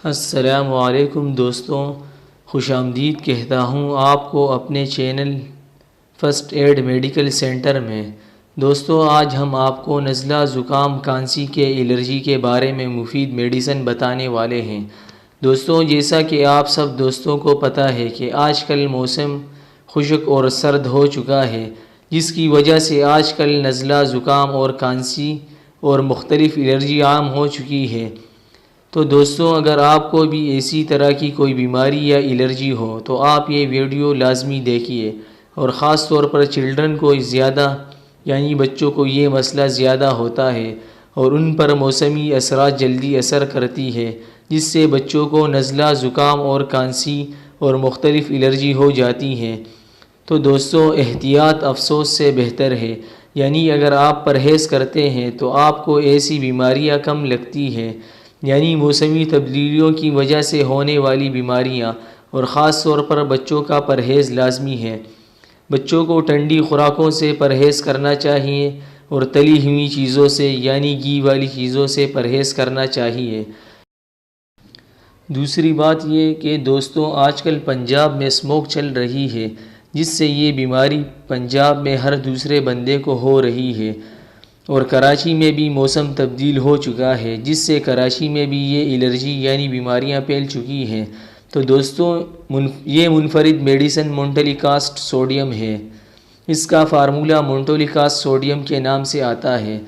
السلام علیکم دوستوں، خوش آمدید کہتا ہوں آپ کو اپنے channel first aid medical centre میں۔ دوستوں، آج ہم آپ کو نزلہ، زکام، کھانسی کے الرجی کے بارے میں مفید میڈیسن بتانے والے ہیں۔ دوستوں، جیسا کہ آپ سب دوستوں کو پتہ ہے کہ آج کل موسم خشک اور سرد ہو چکا ہے، جس کی وجہ سے آج کل نزلہ، زکام اور کھانسی اور مختلف الرجی عام ہو چکی ہے۔ تو دوستوں، اگر آپ کو بھی اسی طرح کی کوئی بیماری یا الرجی ہو تو آپ یہ ویڈیو لازمی دیکھیے، اور خاص طور پر چلڈرن کو بچوں کو یہ مسئلہ زیادہ ہوتا ہے اور ان پر موسمی اثرات جلدی اثر کرتی ہے، جس سے بچوں کو نزلہ، زکام اور کھانسی اور مختلف الرجی ہو جاتی ہیں۔ تو دوستوں، احتیاط افسوس سے بہتر ہے، اگر آپ پرہیز کرتے ہیں تو آپ کو ایسی بیماریاں کم لگتی ہیں، موسمی تبدیلیوں کی وجہ سے ہونے والی بیماریاں، اور خاص طور پر بچوں کا پرہیز لازمی ہے۔ بچوں کو ٹھنڈی خوراکوں سے پرہیز کرنا چاہیے اور تلی ہوئی چیزوں سے گھی والی چیزوں سے پرہیز کرنا چاہیے۔ دوسری بات یہ کہ دوستوں، آج کل پنجاب میں اسموک چل رہی ہے، جس سے یہ بیماری پنجاب میں ہر دوسرے بندے کو ہو رہی ہے، اور کراچی میں بھی موسم تبدیل ہو چکا ہے، جس سے کراچی میں بھی یہ الرجی بیماریاں پھیل چکی ہیں۔ تو دوستوں، یہ منفرد میڈیسن مونٹیلیکاسٹ سوڈیم ہے۔ اس کا فارمولہ مونٹیلیکاسٹ سوڈیم کے نام سے آتا ہے۔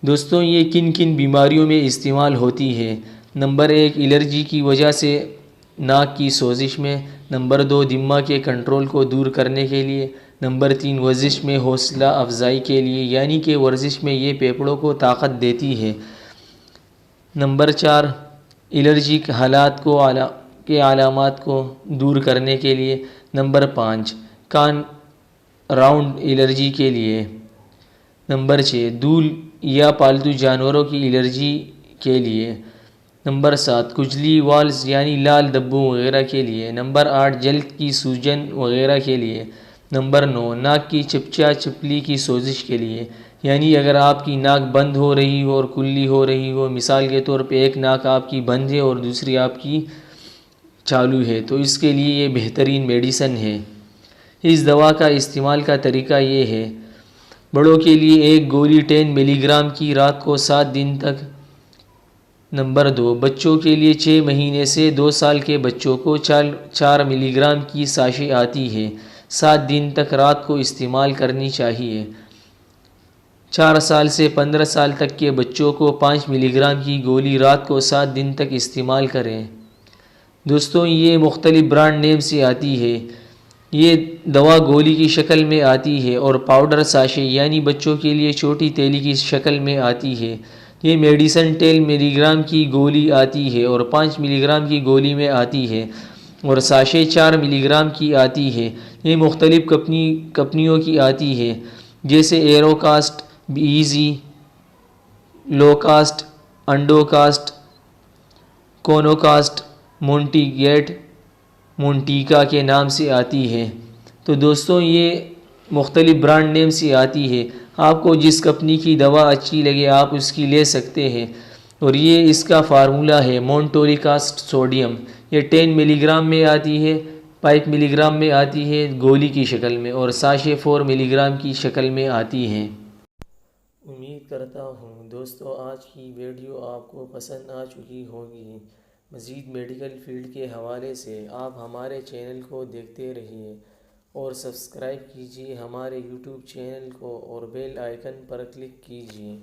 دوستوں، یہ کن کن بیماریوں میں استعمال ہوتی ہے؟ نمبر 1، الرجی کی وجہ سے ناک کی سوزش میں۔ نمبر 2، دمہ کے کنٹرول کو دور کرنے کے لیے۔ نمبر 3، ورزش میں حوصلہ افزائی کے لیے، کہ ورزش میں یہ پھیپھڑوں کو طاقت دیتی ہے۔ نمبر 4، الرجیک حالات کے علامات کو دور کرنے کے لیے۔ نمبر 5، کان راؤنڈ الرجی کے لیے۔ نمبر 6، دول یا پالتو جانوروں کی الرجی کے لیے۔ نمبر 7، کھجلی، والز لال دھبوں وغیرہ کے لیے۔ نمبر 8، جلد کی سوجن وغیرہ کے لیے۔ نمبر 9، ناک کی چپچا چپلی کی سوزش کے لیے، اگر آپ کی ناک بند ہو رہی ہو اور کھلی ہو رہی ہو، مثال کے طور پہ ایک ناک آپ کی بند ہے اور دوسری آپ کی چالو ہے، تو اس کے لیے یہ بہترین میڈیسن ہے۔ اس دوا کا استعمال کا طریقہ یہ ہے: بڑوں کے لیے ایک گولی 10 ملی گرام کی رات کو 7 دن تک۔ نمبر 2، بچوں کے لیے 6 مہینے سے 2 سال کے بچوں کو 4 ملی گرام کی ساشے آتی ہے، 7 دن تک رات کو استعمال کرنی چاہیے۔ 4 سال سے 15 سال تک کے بچوں کو 5 ملی گرام کی گولی رات کو 7 دن تک استعمال کریں۔ دوستوں، یہ مختلف برانڈ نیم سے آتی ہے۔ یہ دوا گولی کی شکل میں آتی ہے اور پاؤڈر ساشے بچوں کے لیے چھوٹی تیلی کی شکل میں آتی ہے۔ یہ میڈیسن 10 ملی گرام کی گولی آتی ہے اور 5 ملی گرام کی گولی میں آتی ہے، اور ساشے 4 ملی گرام کی آتی ہے۔ یہ مختلف کمپنیوں کی آتی ہے، جیسے ایرو کاسٹ، ایزی، لو کاسٹ، انڈو کاسٹ، کونو کاسٹ، مونٹی گیٹ، مونٹیکا کے نام سے آتی ہے۔ تو دوستوں، یہ مختلف برانڈ نیم سے آتی ہے۔ آپ کو جس کمپنی کی دوا اچھی لگے آپ اس کی لے سکتے ہیں، اور یہ اس کا فارمولہ ہے مونٹیلیکاسٹ سوڈیم۔ یہ 10 ملی گرام میں آتی ہے، 5 ملی گرام میں آتی ہے گولی کی شکل میں، اور ساشے 4 ملی گرام کی شکل میں آتی ہیں۔ امید کرتا ہوں دوستو آج کی ویڈیو آپ کو پسند آ چکی ہوگی۔ مزید میڈیکل فیلڈ کے حوالے سے آپ ہمارے چینل کو دیکھتے رہیے اور سبسکرائب کیجیے ہمارے یوٹیوب چینل کو، اور بیل آئیکن پر کلک کیجیے۔